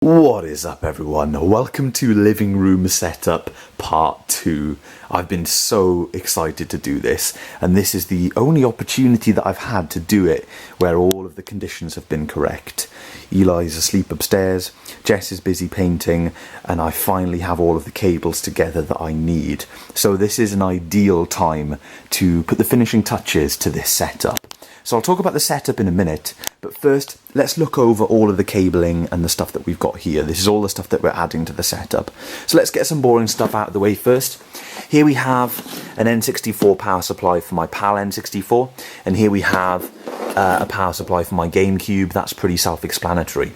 What is up, everyone? Welcome to Living Room Setup Part 2. I've been so excited to do this, and this is the only opportunity that I've had to do it where all of the conditions have been correct. Eli's asleep upstairs, Jess is busy painting, and I finally have all of the cables together that I need. So this is an ideal time to put the finishing touches to this setup. So I'll talk about the setup in a minute, but first let's look over all of the cabling and the stuff that we've got here. This is all the stuff that we're adding to the setup. So let's get some boring stuff out of the way first. Here we have an N64 power supply for my PAL N64, and here we have a power supply for my GameCube. That's pretty self-explanatory.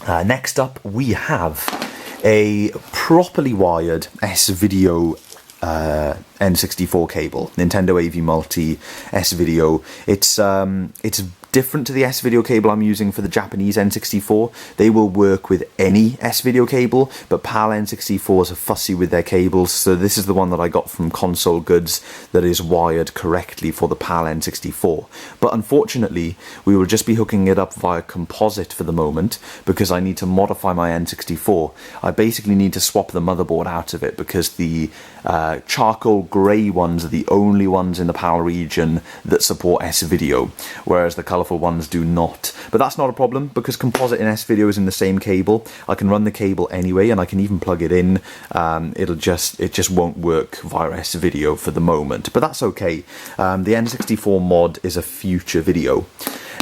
Next up we have a properly wired SVideo N64 cable, Nintendo AV Multi SVideo. It's different to the SVideo cable I'm using for the Japanese N64. They will work with any SVideo cable, but PAL N64s are fussy with their cables, so this is the one that I got from Console Goods that is wired correctly for the PAL N64. But unfortunately, we will just be hooking it up via composite for the moment, because I need to modify my N64. I basically need to swap the motherboard out of it, because the charcoal grey ones are the only ones in the PAL region that support SVideo, whereas the colourful ones do not. But that's not a problem, because composite and SVideo is in the same cable. I can run the cable anyway, and I can even plug it in. It just won't work via SVideo for the moment, but that's okay. The N64 mod is a future video.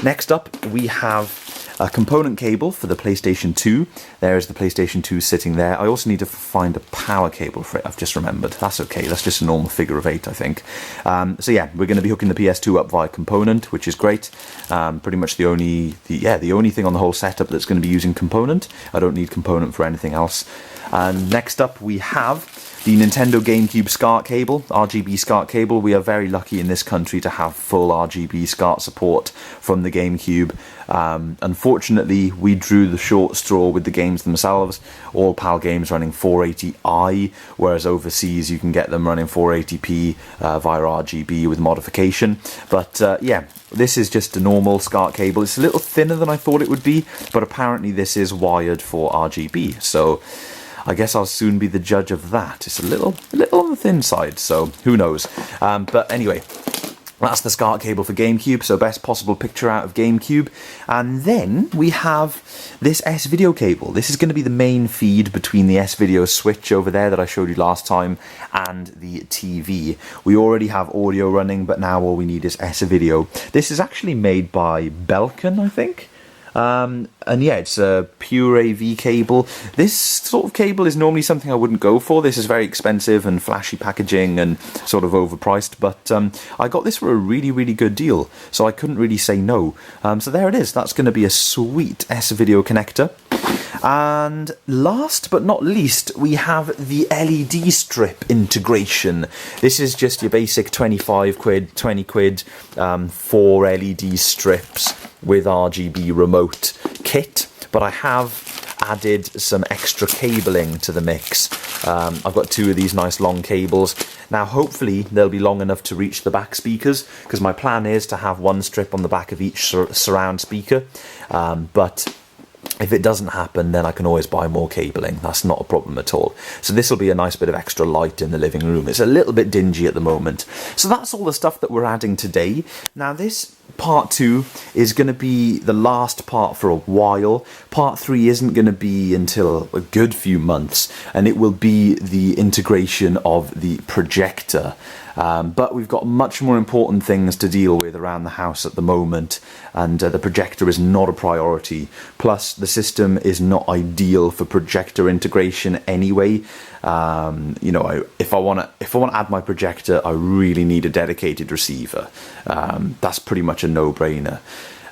Next up, we have a component cable for the PlayStation 2. There's the PlayStation 2 sitting there. I also need to find a power cable for it, I've just remembered. That's okay, that's just a normal figure of 8, I think. So yeah, we're going to be hooking the PS2 up via component, which is great. Pretty much the only thing on the whole setup that's going to be using component. I don't need component for anything else. And next up we have the Nintendo GameCube Scart cable, RGB Scart cable. We are very lucky in this country to have full RGB Scart support from the GameCube. Unfortunately, we drew the short straw with the games themselves. All PAL games running 480i, whereas overseas you can get them running 480p via RGB with modification. But yeah, this is just a normal Scart cable. It's a little thinner than I thought it would be, but apparently this is wired for RGB. So I guess I'll soon be the judge of that. It's a little on the thin side, so who knows. But anyway, that's the Scart cable for GameCube, so best possible picture out of GameCube. And then we have this SVideo cable. This is going to be the main feed between the SVideo switch over there that I showed you last time and the TV. We already have audio running, but now all we need is SVideo. This is actually made by Belkin, I think. And yeah, it's a pure AV cable. This sort of cable is normally something I wouldn't go for. This is very expensive and flashy packaging and sort of overpriced, but I got this for a really good deal, so I couldn't really say no. So there it is. That's going to be a sweet SVideo connector. And last but not least, we have the LED strip integration. This is just your basic 25 quid, 20 quid, 4 LED strips with RGB remote kit, but I have added some extra cabling to the mix. I've got 2 of these nice long cables. Now hopefully they'll be long enough to reach the back speakers, because my plan is to have 1 strip on the back of each surround speaker, but if it doesn't happen, then I can always buy more cabling. That's not a problem at all. So this will be a nice bit of extra light in the living room. It's a little bit dingy at the moment. So that's all the stuff that we're adding today. Now this part 2 is going to be the last part for a while. Part 3 isn't going to be until a good few months, and it will be the integration of the projector. But we've got much more important things to deal with around the house at the moment, and the projector is not a priority. Plus, the system is not ideal for projector integration anyway. You know, if I want to add my projector, I really need a dedicated receiver. That's pretty much a no-brainer.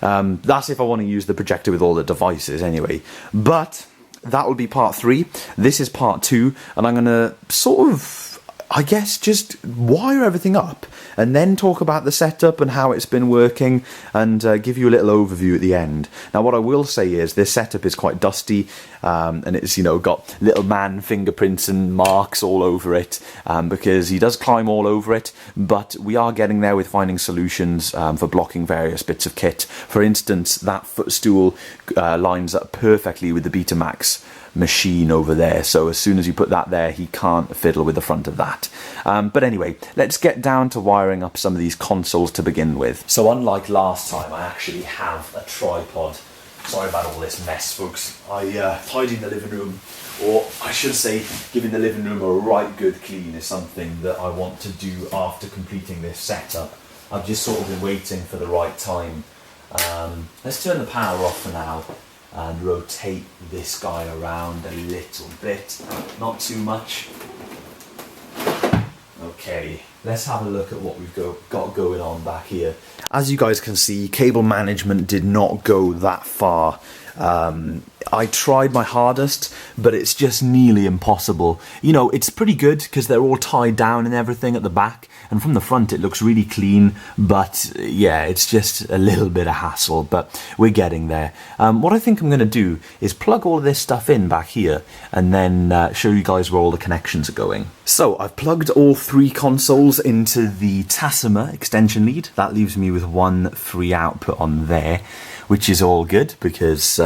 That's if I want to use the projector with all the devices anyway. But that will be part 3. This is part 2, and I'm going to sort of, I guess, just wire everything up and then talk about the setup and how it's been working, and give you a little overview at the end. Now what I will say is this setup is quite dusty. and it's, you know, got little man fingerprints and marks all over it, because he does climb all over it, but we are getting there with finding solutions for blocking various bits of kit. For instance, that footstool lines up perfectly with the Betamax machine over there, so as soon as you put that there, he can't fiddle with the front of that. But anyway, let's get down to wiring up some of these consoles to begin with. So unlike last time, I actually have a tripod. Sorry about all this mess, folks. I tidying the living room, or I should say giving the living room a right good clean, is something that I want to do after completing this setup. I've just sort of been waiting for the right time. Let's turn the power off for now and rotate this guy around a little bit, not too much. Okay, let's have a look at what we've got going on back here. As you guys can see, cable management did not go that far. I tried my hardest, but it's just nearly impossible. You know, it's pretty good because they're all tied down and everything at the back, and from the front it looks really clean, but yeah, it's just a little bit of hassle, but we're getting there. What I think I'm going to do is plug all of this stuff in back here and then show you guys where all the connections are going. So I've plugged all 3 consoles into the Tassima extension lead. That leaves me with 1 free output on there, which is all good because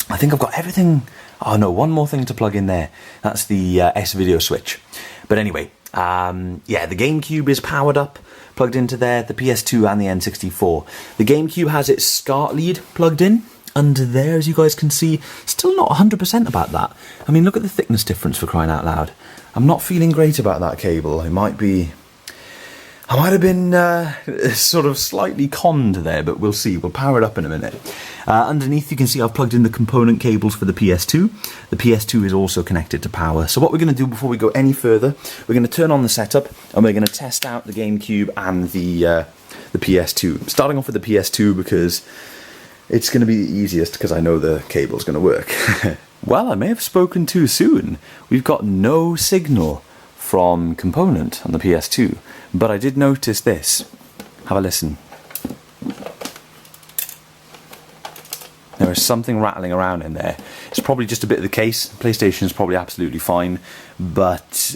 I think I've got everything. Oh no, one more thing to plug in there. That's the SVideo switch. But anyway, yeah, the GameCube is powered up, plugged into there, the PS2 and the N64. The GameCube has its SCART lead plugged in under there, as you guys can see. Still not 100% about that. I mean, look at the thickness difference, for crying out loud. I'm not feeling great about that cable. I might have been sort of slightly conned there, but we'll see. We'll power it up in a minute. Underneath you can see I've plugged in the component cables for the PS2. The PS2 is also connected to power. So what we're going to do before we go any further, we're going to turn on the setup and we're going to test out the GameCube and the PS2. Starting off with the PS2 because it's going to be the easiest, because I know the cable's going to work. Well, I may have spoken too soon. We've got no signal from component on the PS2, but I did notice this. Have a listen. There is something rattling around in there. It's probably just a bit of the case. PlayStation is probably absolutely fine, but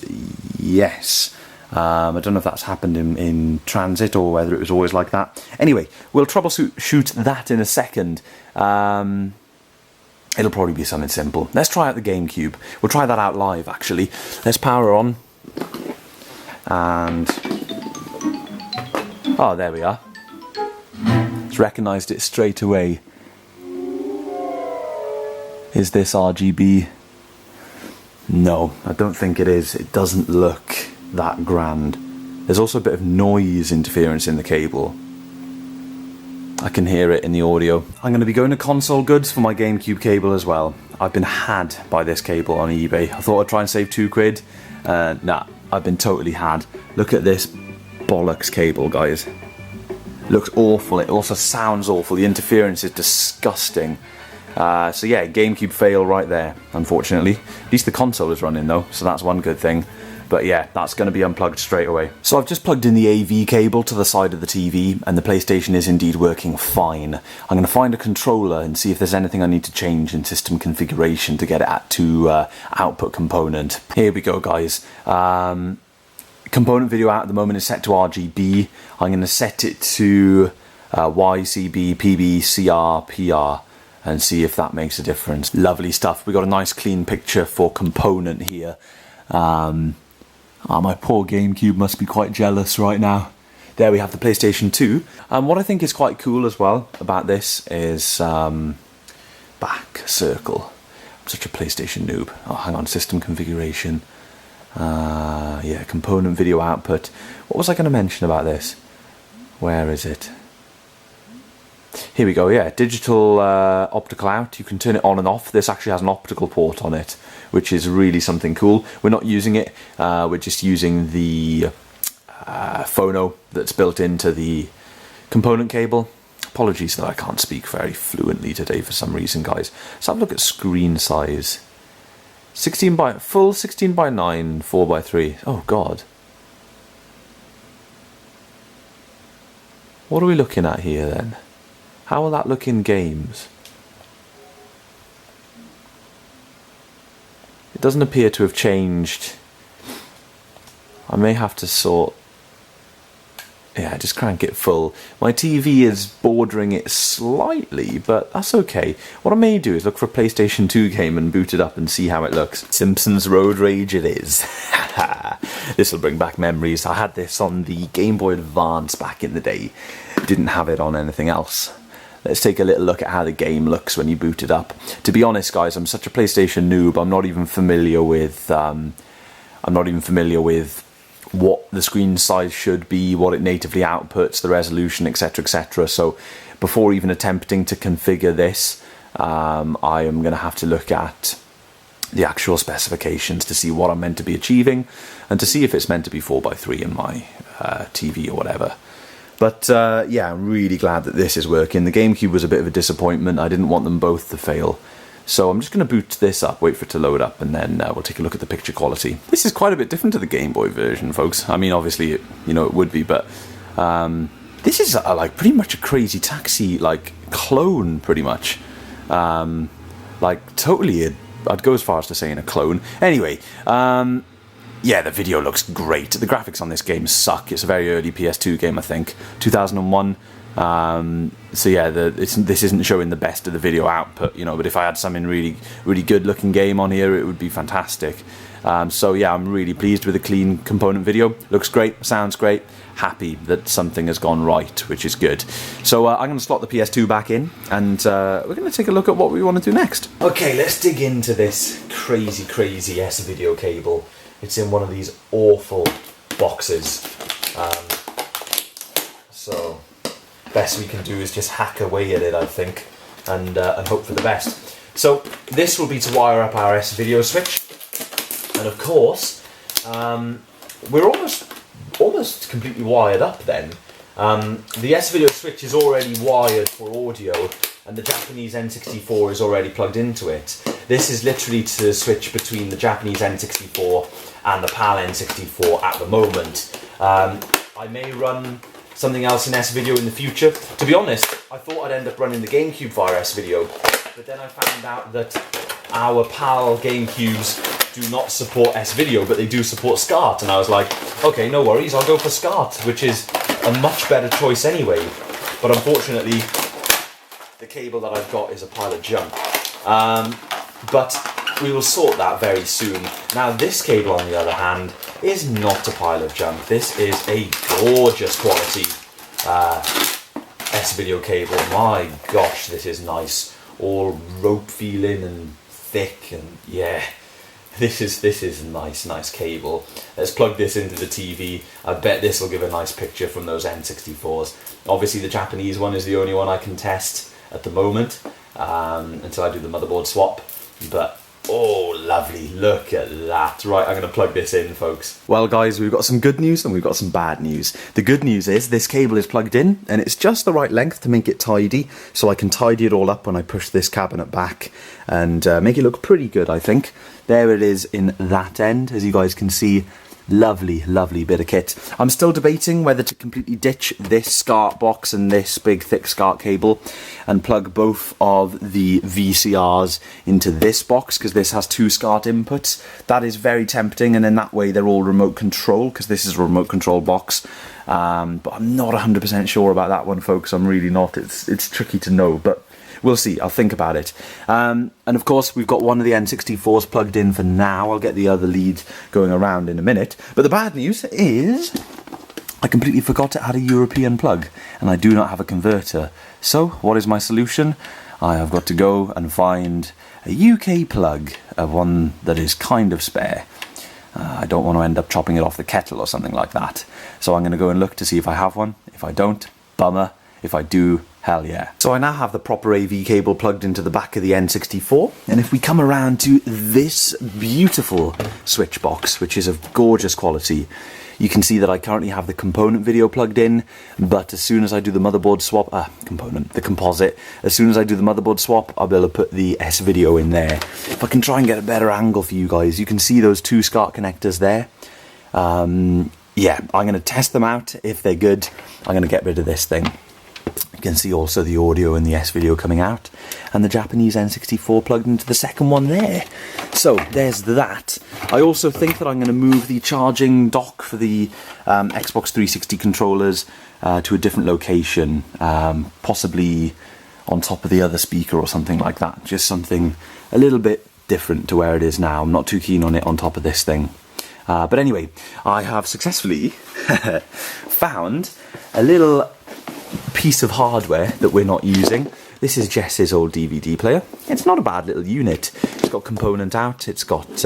yes, I don't know if that's happened in transit or whether it was always like that. Anyway, we'll troubleshoot that in a second. It'll probably be something simple. Let's try out the GameCube. We'll try that out live, actually. Let's power on. And oh, there we are. It's recognised it straight away. Is this RGB? No, I don't think it is. It doesn't look that grand. There's also a bit of noise interference in the cable. I can hear it in the audio. I'm going to be going to Console Goods for my GameCube cable as well. I've been had by this cable on eBay. I thought I'd try and save £2. Nah, I've been totally had. Look at this bollocks cable, guys. Looks awful. It also sounds awful. The interference is disgusting. So yeah, GameCube fail right there, unfortunately. At least the console is running though, so that's one good thing. But yeah, that's going to be unplugged straight away. So I've just plugged in the AV cable to the side of the TV, and the PlayStation is indeed working fine. I'm going to find a controller and see if there's anything I need to change in system configuration to get it to output component. Here we go, guys. Component video out at the moment is set to RGB. I'm going to set it to YCB, PB, CR, PR, and see if that makes a difference. Lovely stuff. We got a nice clean picture for component here. My poor GameCube must be quite jealous right now. There we have the PlayStation 2. What I think is quite cool as well about this is back circle. I'm such a PlayStation noob. Oh, hang on, system configuration. Yeah, component video output. What was I going to mention about this? Where is it? Here we go, yeah, digital optical out. You can turn it on and off. This actually has an optical port on it, which is really something cool. We're not using it, we're just using the phono that's built into the component cable. Apologies that I can't speak very fluently today for some reason, guys. Let's have a look at screen size. 16 by 9, 4:3. Oh god. What are we looking at here then? How will that look in games? It doesn't appear to have changed. I may have to sort... Yeah, just crank it full. My TV is bordering it slightly, but that's okay. What I may do is look for a PlayStation 2 game and boot it up and see how it looks. Simpsons Road Rage it is. This will bring back memories. I had this on the Game Boy Advance back in the day. Didn't have it on anything else. Let's take a little look at how the game looks when you boot it up. To be honest, guys, I'm such a PlayStation noob. I'm not even familiar with what the screen size should be, what it natively outputs, the resolution, etc, etc. So before even attempting to configure this, I am going to have to look at the actual specifications to see what I'm meant to be achieving and to see if it's meant to be 4:3 in my TV or whatever. But yeah, I'm really glad that this is working. The GameCube was a bit of a disappointment. I didn't want them both to fail. So I'm just going to boot this up, wait for it to load up, and then we'll take a look at the picture quality. This is quite a bit different to the Game Boy version, folks. I mean, obviously, it would be, but this is like pretty much a Crazy Taxi like clone, pretty much. Like totally, I'd go as far as to saying a clone. Anyway, yeah, the video looks great. The graphics on this game suck. It's a very early PS2 game, I think, 2001. So yeah, this isn't showing the best of the video output, but if I had something really, really good looking game on here, it would be fantastic. So yeah, I'm really pleased with the clean component video. Looks great, sounds great, happy that something has gone right, which is good. So I'm going to slot the PS2 back in, and we're going to take a look at what we want to do next. Okay, let's dig into this crazy, crazy SVideo cable. It's in one of these awful boxes. So best we can do is just hack away at it, I think, and hope for the best. So this will be to wire up our SVideo switch, and of course we're almost completely wired up then. The SVideo switch is already wired for audio, and the Japanese N64 is already plugged into it. This is literally to switch between the Japanese N64 and the PAL N64 at the moment. I may run something else in SVideo in the future. To be honest, I thought I'd end up running the GameCube via SVideo, but then I found out that our PAL GameCubes do not support SVideo, but they do support Scart, and I was like, okay, no worries, I'll go for Scart, which is a much better choice anyway. But unfortunately, the cable that I've got is a pile of junk. But we will sort that very soon. Now this cable, on the other hand, is not a pile of junk. This is a gorgeous quality SVideo cable. My gosh, this is nice. All rope feeling and thick, and yeah, this is a nice cable. Let's plug this into the TV. I bet this will give a nice picture from those N64s. Obviously the Japanese one is the only one I can test at the moment, until I do the motherboard swap, but oh, lovely, look at that. Right, I'm going to plug this in, folks. Well, guys, we've got some good news and we've got some bad news. The good news is this cable is plugged in, and it's just the right length to make it tidy, so I can tidy it all up when I push this cabinet back and make it look pretty good, I think. There it is in that end, as you guys can see. Lovely, lovely bit of kit. I'm still debating whether to completely ditch this SCART box and this big thick SCART cable and plug both of the VCRs into this box, because this has two SCART inputs. That is very tempting, and in that way they're all remote control, because this is a remote control box. But I'm not 100% sure about that one, folks. I'm really not. It's tricky to know, but we'll see. I'll think about it. And of course, we've got one of the N64s plugged in for now. I'll get the other lead going around in a minute. But the bad news is I completely forgot it had a European plug, and I do not have a converter. So what is my solution? I have got to go and find a UK plug, one that is kind of spare. I don't want to end up chopping it off the kettle or something like that. So I'm going to go and look to see if I have one. If I don't, bummer. If I do, hell yeah. So I now have the proper AV cable plugged into the back of the N64, and if we come around to this beautiful switch box, which is of gorgeous quality, you can see that I currently have the component video plugged in, but as soon as I do the motherboard swap, the composite, as soon as I do the motherboard swap, I'll be able to put the SVideo in there. If I can try and get a better angle for you guys, you can see those two SCART connectors there. Yeah, I'm going to test them out. If they're good, I'm going to get rid of this thing. You can see also the audio and the SVideo coming out, and the Japanese N64 plugged into the second one there. So there's that. I also think that I'm going to move the charging dock for the Xbox 360 controllers to a different location, possibly on top of the other speaker or something like that. Just something a little bit different to where it is now. I'm not too keen on it on top of this thing. But anyway, I have successfully found a little piece of hardware that we're not using. This is Jess's old DVD player. It's not a bad little unit. It's got component out, it's got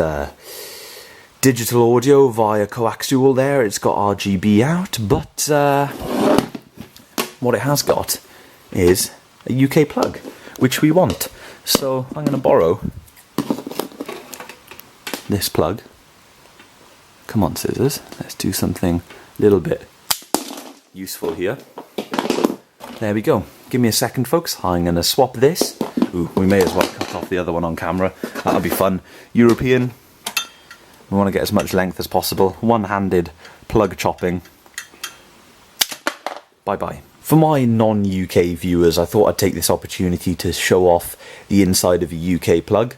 digital audio via coaxial there, it's got RGB out, but what it has got is a UK plug, which we want. So I'm going to borrow this plug. Come on, scissors, let's do something a little bit useful here. There we go. Give me a second, folks. I'm going to swap this. Ooh, we may as well cut off the other one on camera. That'll be fun. European. We want to get as much length as possible. One-handed plug chopping. Bye-bye. For my non-UK viewers, I thought I'd take this opportunity to show off the inside of a UK plug.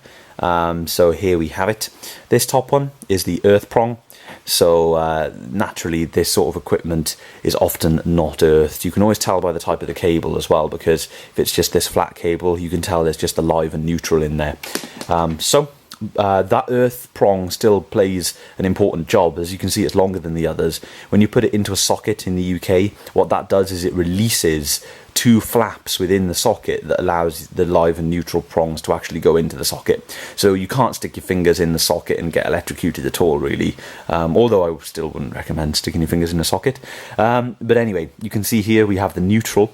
So here we have it. This top one is the earth prong. So naturally this sort of equipment is often not earthed. You can always tell by the type of the cable as well, because if it's just this flat cable, you can tell there's just a live and neutral in there. That earth prong still plays an important job. As you can see, it's longer than the others. When you put it into a socket in the UK, what that does is it releases two flaps within the socket that allows the live and neutral prongs to actually go into the socket. So you can't stick your fingers in the socket and get electrocuted at all, really. Although I still wouldn't recommend sticking your fingers in a socket. But anyway, you can see here we have the neutral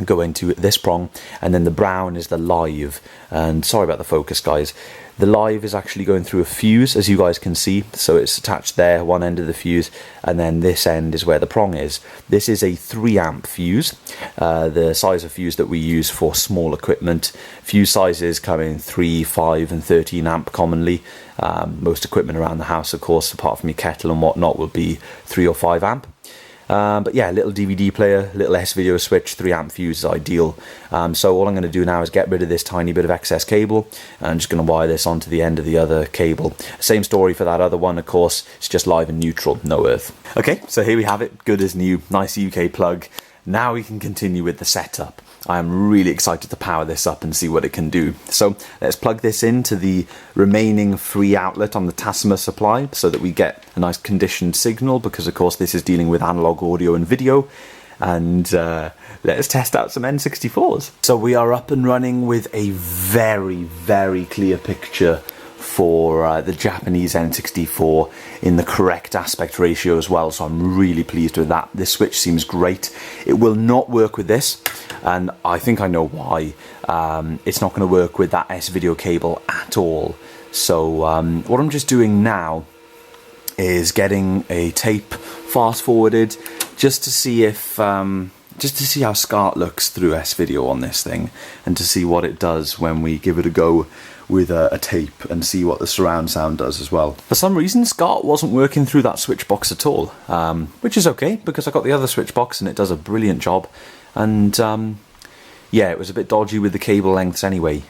go into this prong, and then the brown is the live. And sorry about the focus, guys. The live is actually going through a fuse, as you guys can see. So it's attached there, one end of the fuse, and then this end is where the prong is. This is a 3 amp fuse, the size of fuse that we use for small equipment. Fuse sizes come in 3, 5 and 13 amp commonly. Most equipment around the house, of course, apart from your kettle and whatnot, will be 3 or 5 amp. But yeah, little DVD player, little SVideo switch, 3 amp fuse is ideal. So all I'm going to do now is get rid of this tiny bit of excess cable, and I'm just going to wire this onto the end of the other cable. Same story for that other one, of course. It's just live and neutral, no earth. Okay, so here we have it, good as new, nice UK plug. Now we can continue with the setup. I am really excited to power this up and see what it can do. So let's plug this into the remaining free outlet on the Tasma supply so that we get a nice conditioned signal, because of course this is dealing with analog audio and video. And let's test out some N64s. So we are up and running with a very, very clear picture for the Japanese N64 in the correct aspect ratio as well, so I'm really pleased with that. This switch seems great. It will not work with this, and I think I know why. It's not going to work with that SVideo cable at all. So what I'm just doing now is getting a tape fast forwarded just to see if just to see how SCART looks through SVideo on this thing, and to see what it does when we give it a go with a tape, and see what the surround sound does as well. For some reason, SCART wasn't working through that switch box at all, which is okay, because I got the other switch box and it does a brilliant job. And yeah, it was a bit dodgy with the cable lengths anyway.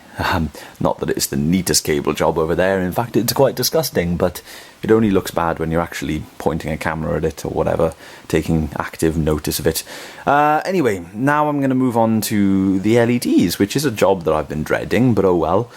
Not that it's the neatest cable job over there, in fact it's quite disgusting, but it only looks bad when you're actually pointing a camera at it or whatever, taking active notice of it. Anyway, now I'm going to move on to the LEDs, which is a job that I've been dreading, but oh well.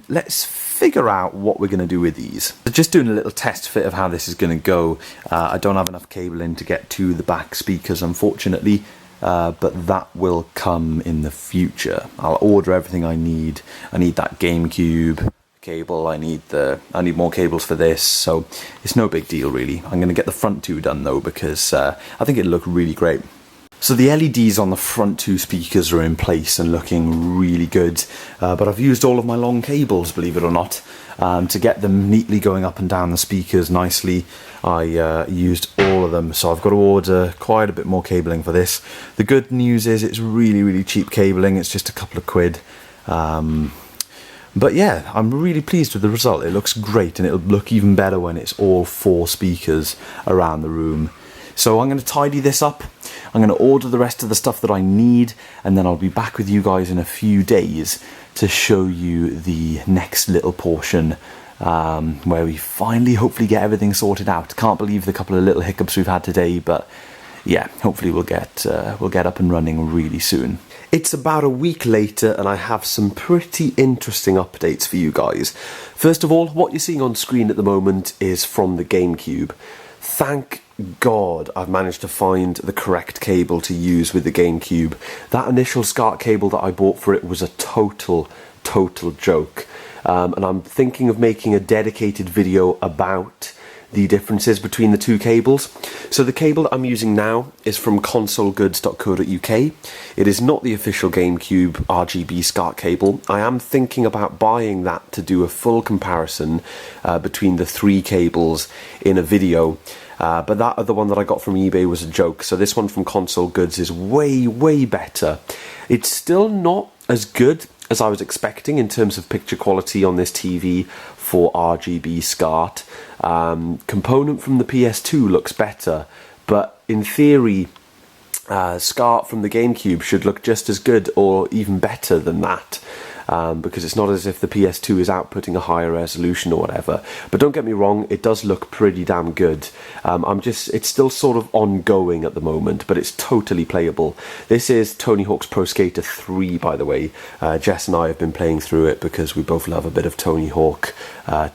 Let's figure out what we're going to do with these. So just doing a little test fit of how this is going to go. I don't have enough cable in to get to the back speakers, unfortunately. But that will come in the future. I'll order everything I need. I need that GameCube cable, I need more cables for this, so it's no big deal really. I'm going to get the front two done though, because I think it'll look really great. So the LEDs on the front two speakers are in place and looking really good, but I've used all of my long cables, believe it or not, to get them neatly going up and down the speakers nicely. I used all of them, so I've got to order quite a bit more cabling for this. The good news is it's really, really cheap cabling, it's just a couple of quid. But yeah, I'm really pleased with the result. It looks great, and it'll look even better when it's all 4 speakers around the room. So I'm going to tidy this up. I'm going to order the rest of the stuff that I need, and then I'll be back with you guys in a few days to show you the next little portion where we finally hopefully get everything sorted out. Can't believe the couple of little hiccups we've had today, but yeah, hopefully we'll get up and running really soon. It's about a week later and I have some pretty interesting updates for you guys. First of all, what you're seeing on screen at the moment is from the GameCube. Thank God I've managed to find the correct cable to use with the GameCube. That initial SCART cable that I bought for it was a total joke. And I'm thinking of making a dedicated video about the differences between the two cables. So the cable that I'm using now is from consolegoods.co.uk. It is not the official GameCube RGB Scart cable. I am thinking about buying that to do a full comparison between the three cables in a video. But that other one that I got from eBay was a joke. So this one from Console Goods is way better. It's still not as good as I was expecting in terms of picture quality on this TV for RGB Scart. Component from the PS2 looks better, but in theory Scart from the GameCube should look just as good or even better than that. Because it's not as if the PS2 is outputting a higher resolution or whatever. But don't get me wrong, it does look pretty damn good. It's still sort of ongoing at the moment, but it's totally playable. This is Tony Hawk's Pro Skater 3, by the way. Jess and I have been playing through it because we both love a bit of Tony Hawk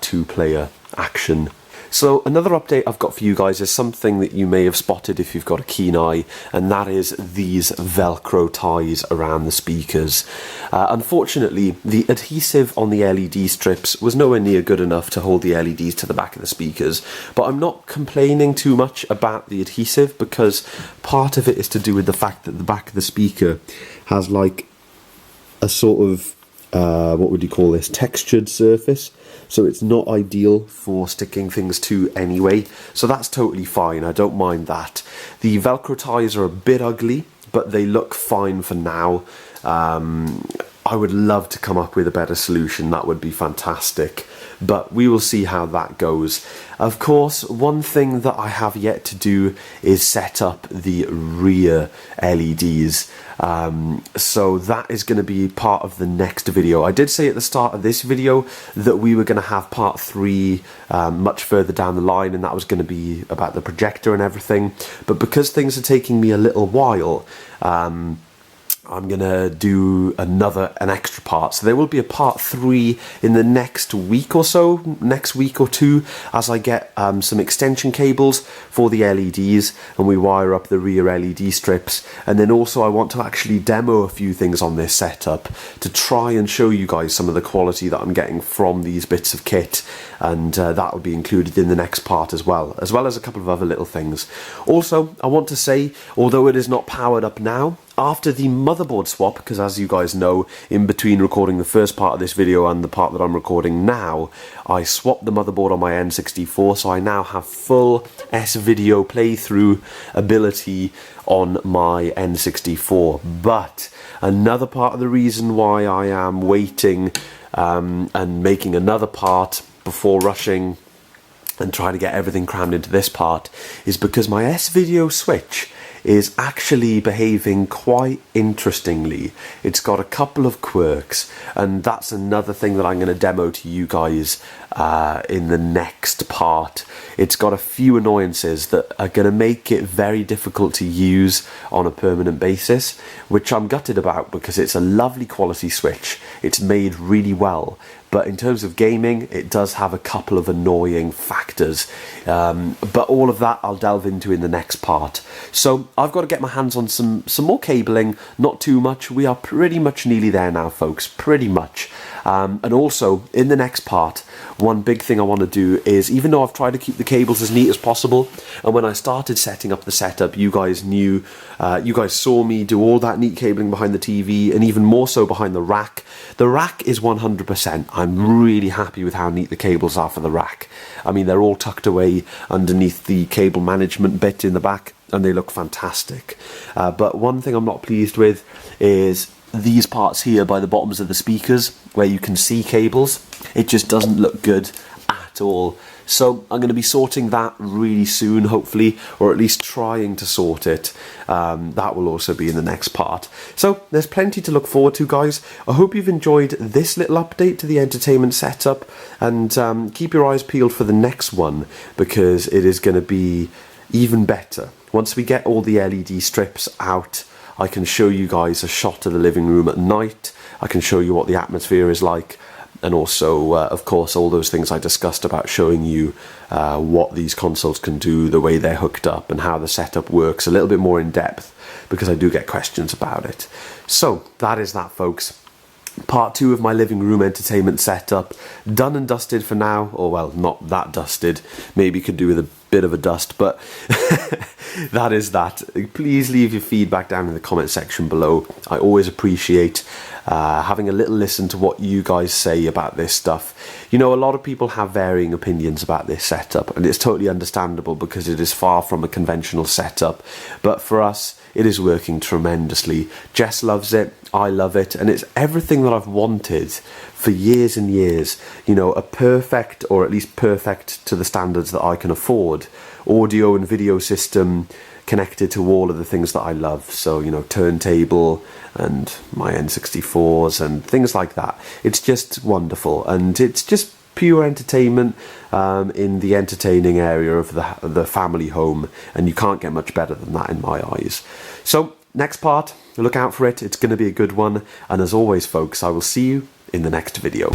two-player action. So another update I've got for you guys is something that you may have spotted if you've got a keen eye, and that is these Velcro ties around the speakers. Unfortunately, the adhesive on the LED strips was nowhere near good enough to hold the LEDs to the back of the speakers, but I'm not complaining too much about the adhesive because part of it is to do with the fact that the back of the speaker has like a sort of what would you call this, textured surface, so it's not ideal for sticking things to anyway, so that's totally fine. I don't mind that. The Velcro ties are a bit ugly, but they look fine for now. I would love to come up with a better solution. That would be fantastic, but we will see how that goes. Of course, one thing that I have yet to do is set up the rear LEDs. So that is going to be part of the next video. I did say at the start of this video that we were going to have part 3 much further down the line, and that was going to be about the projector and everything. But because things are taking me a little while, I'm going to do an extra part. So there will be a part 3 in the next week or so, next week or two, as I get some extension cables for the LEDs and we wire up the rear LED strips. And then also I want to actually demo a few things on this setup to try and show you guys some of the quality that I'm getting from these bits of kit. And that will be included in the next part as well as a couple of other little things. Also, I want to say, although it is not powered up now, after the motherboard swap, because as you guys know, in between recording the first part of this video and the part that I'm recording now, I swapped the motherboard on my N64, so I now have full SVideo playthrough ability on my N64. But another part of the reason why I am waiting and making another part before rushing and trying to get everything crammed into this part is because my SVideo switch is actually behaving quite interestingly. It's got a couple of quirks, and that's another thing that I'm going to demo to you guys in the next part. It's got a few annoyances that are going to make it very difficult to use on a permanent basis, which I'm gutted about because it's a lovely quality switch. It's made really well, but in terms of gaming it does have a couple of annoying factors, but all of that I'll delve into in the next part. So I've got to get my hands on some more cabling, not too much. We are pretty much nearly there now, folks, pretty much. And also in the next part, one big thing I want to do is, even though I've tried to keep the cables as neat as possible, and when I started setting up the setup, you guys knew, you guys saw me do all that neat cabling behind the TV, and even more so behind the rack. The rack is 100%. I'm really happy with how neat the cables are for the rack. I mean, they're all tucked away underneath the cable management bit in the back, and they look fantastic. But one thing I'm not pleased with is these parts here by the bottoms of the speakers where you can see cables. It just doesn't look good at at all. So I'm going to be sorting that really soon, hopefully, or at least trying to sort it. That will also be in the next part. So there's plenty to look forward to, guys. I hope you've enjoyed this little update to the entertainment setup, and keep your eyes peeled for the next one, because it is going to be even better. Once we get all the LED strips out, I can show you guys a shot of the living room at night. I can show you what the atmosphere is like, and also, of course, all those things I discussed about showing you what these consoles can do, the way they're hooked up, and how the setup works a little bit more in depth, because I do get questions about it. So that is that, folks. Part 2 of my living room entertainment setup, done and dusted for now. Or, well, not that dusted, maybe could do with a bit of a dust, but that is that. Please leave your feedback down in the comment section below. I always appreciate having a little listen to what you guys say about this stuff. You know, a lot of people have varying opinions about this setup, and it's totally understandable because it is far from a conventional setup, but for us it is working tremendously. Jess loves it, I love it, and it's everything that I've wanted for years and years. You know, a perfect, or at least perfect to the standards that I can afford, audio and video system connected to all of the things that I love. So, you know, turntable and my N64s and things like that. It's just wonderful, and it's just pure entertainment in the entertaining area of the family home, and you can't get much better than that in my eyes. So next part, look out for it. It's going to be a good one, and as always, folks, I will see you in the next video.